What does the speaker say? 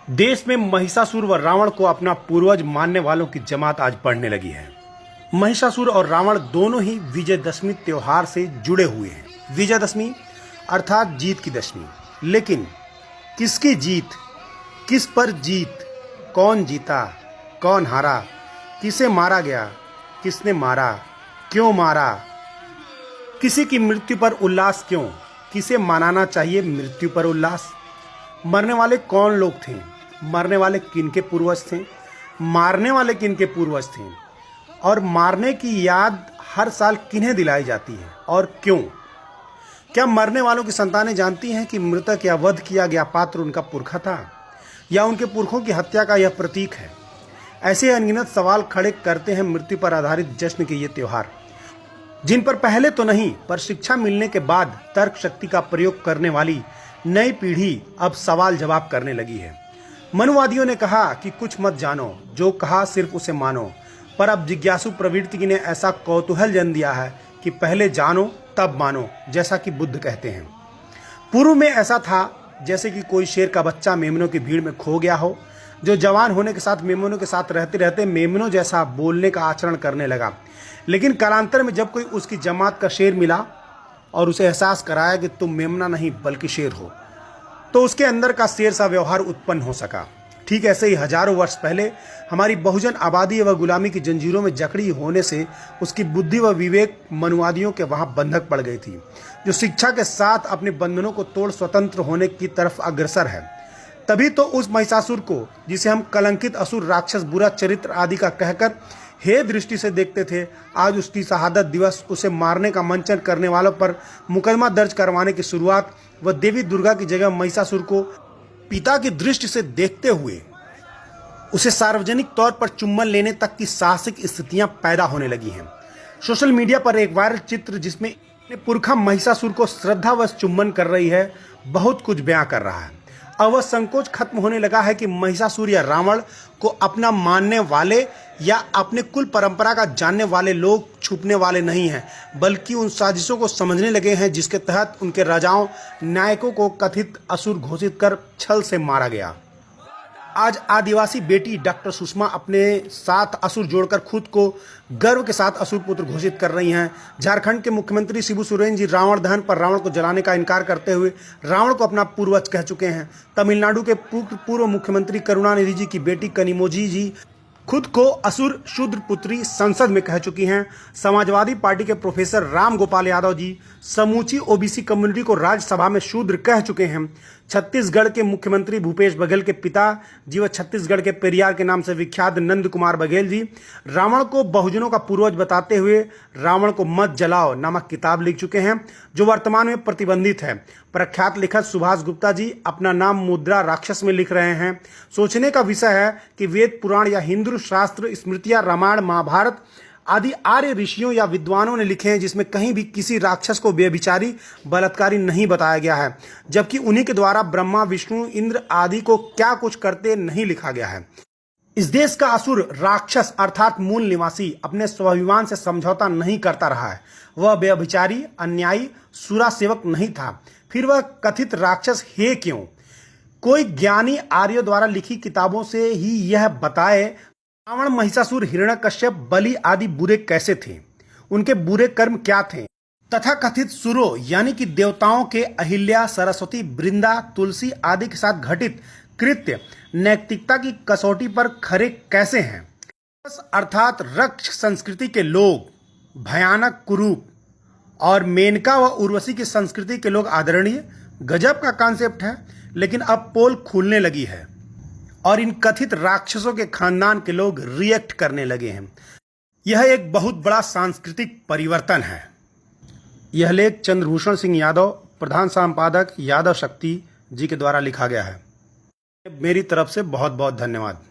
देश में महिषासुर व रावण को अपना पूर्वज मानने वालों की जमात आज बढ़ने लगी है। महिषासुर और रावण दोनों ही विजयदशमी त्योहार से जुड़े हुए हैं। विजयदशमी अर्थात जीत की दशमी। लेकिन किसकी जीत, किस पर जीत, कौन जीता, कौन हारा, किसे मारा गया, किसने मारा, क्यों मारा, किसी की मृत्यु पर उल्लास क्यों, किसे मनाना चाहिए मृत्यु पर उल्लास। मरने वाले कौन लोग थे, मरने वाले किनके पूर्वज थे, मारने वाले किनके पूर्वज थे, और मारने की याद हर साल किन्हें दिलाई जाती है और क्यों। क्या मरने वालों की संतानें जानती हैं कि मृतक या वध किया गया पात्र उनका पुरखा था या उनके पुरखों की हत्या का यह प्रतीक है। ऐसे अनगिनत सवाल खड़े करते हैं मृत्यु पर आधारित जश्न के ये त्योहार, जिन पर पहले तो नहीं पर शिक्षा मिलने के बाद तर्क शक्ति का प्रयोग करने वाली नई पीढ़ी अब सवाल जवाब करने लगी है। मनुवादियों ने कहा कि कुछ मत जानो, जो कहा सिर्फ उसे मानो, पर अब जिज्ञासु प्रवृत्ति ने ऐसा कौतूहल जन्म दिया है कि पहले जानो तब मानो, जैसा कि बुद्ध कहते हैं। पूर्व में ऐसा था जैसे कि कोई शेर का बच्चा मेमनों की भीड़ में खो गया हो, जो जवान होने के साथ मेमनों के साथ रहते रहते मेमनों जैसा बोलने का आचरण करने लगा। लेकिन कालांतर में जब कोई उसकी जमात का शेर मिला और उसे एहसास कराया कि तुम मेमना नहीं बल्कि शेर हो, तो उसके अंदर का शेर सा व्यवहार उत्पन्न हो सका। ठीक ऐसे ही हजारों वर्ष पहले हमारी बहुजन आबादी व गुलामी की जंजीरों में जकड़ी होने से उसकी बुद्धि व विवेक मनुवादियों के वहां बंधक पड़ गई थी, जो शिक्षा के साथ अपने बंधनों को तोड़ स्वतंत्र होने की तरफ अग्रसर है। तभी तो उस महिषासुर को, जिसे हम कलंकित असुर, राक्षस, बुरा चरित्र आदि का कहकर हे दृष्टि से देखते थे, आज उसकी शहादत दिवस, उसे मारने का मंचन करने वालों पर मुकदमा दर्ज करवाने की शुरुआत व देवी दुर्गा की जगह महिषासुर को पिता की दृष्टि से देखते हुए उसे सार्वजनिक तौर पर चुम्बन लेने तक की साहसिक स्थितियां पैदा होने लगी हैं। सोशल मीडिया पर एक वायरल चित्र जिसमें पुरखा महिषासुर को श्रद्धावश चुम्बन कर रही है, बहुत कुछ बयां कर रहा है। अब वह संकोच खत्म होने लगा है कि महिषासुर या रावण को अपना मानने वाले या अपने कुल परंपरा का जानने वाले लोग छुपने वाले नहीं हैं, बल्कि उन साजिशों को समझने लगे हैं जिसके तहत उनके राजाओं, नायकों को कथित असुर घोषित कर छल से मारा गया। आज आदिवासी बेटी डॉक्टर सुषमा अपने साथ असुर जोड़कर खुद को गर्व के साथ असुर पुत्र घोषित कर रही हैं। झारखंड के मुख्यमंत्री शिबू सोरेन जी रावण दहन पर रावण को जलाने का इनकार करते हुए रावण को अपना पूर्वज कह चुके हैं। तमिलनाडु के पूर्व मुख्यमंत्री करुणानिधि जी की बेटी कनिमोझी जी खुद को असुर शूद्र पुत्री संसद में कह चुकी हैं। समाजवादी पार्टी के प्रोफेसर राम गोपाल यादव जी समूची ओबीसी कम्युनिटी को राज्यसभा में शूद्र कह चुके हैं। छत्तीसगढ़ के मुख्यमंत्री भूपेश बघेल के पिता जी व छत्तीसगढ़ के पेरियार के नाम से विख्यात नंद कुमार बघेल जी रावण को बहुजनों का पूर्वज बताते हुए रावण को मत जलाओ नामक किताब लिख चुके हैं, जो वर्तमान में प्रतिबंधित है। प्रख्यात लेखक सुभाष गुप्ता जी अपना नाम मुद्रा राक्षस में लिख रहे हैं। सोचने का विषय है कि वेद पुराण या हिंदू शास्त्र, स्मृतियां, रामायण, महाभारत आदि आर्य ऋषियों या विद्वानों ने लिखे हैं, जिसमें कहीं भी किसी राक्षस को व्यभिचारी, बलात्कारी नहीं बताया गया है, जबकि उन्हीं के द्वारा ब्रह्मा, विष्णु, इंद्र आदि को क्या कुछ करते नहीं लिखा गया है। इस देश का असुर राक्षस अर्थात मूल निवासी अपने स्वाभिमान से समझौता नहीं करता रहा है। वह व्यभिचारी, अन्यायी, सुरा सेवक नहीं था, फिर वह कथित राक्षस है क्यों? कोई ज्ञानी आर्यों द्वारा लिखी किताबों से ही यह बताए रावण, महिषासुर, हिरण्यकश्यप, बलि आदि बुरे कैसे थे, उनके बुरे कर्म क्या थे, तथा कथित सुरों यानी कि देवताओं के अहिल्या, सरस्वती, वृंदा, तुलसी आदि के साथ घटित कृत्य नैतिकता की कसौटी पर खरे कैसे हैं। अर्थात रक्ष संस्कृति के लोग भयानक, कुरूप, और मेनका व उर्वशी की संस्कृति के लोग आदरणीय। गजब का कॉन्सेप्ट है, लेकिन अब पोल खुलने लगी है और इन कथित राक्षसों के खानदान के लोग रिएक्ट करने लगे हैं। यह एक बहुत बड़ा सांस्कृतिक परिवर्तन है। यह लेख चंद्रभूषण सिंह यादव, प्रधान संपादक यादव शक्ति जी के द्वारा लिखा गया है। मेरी तरफ से बहुत बहुत धन्यवाद।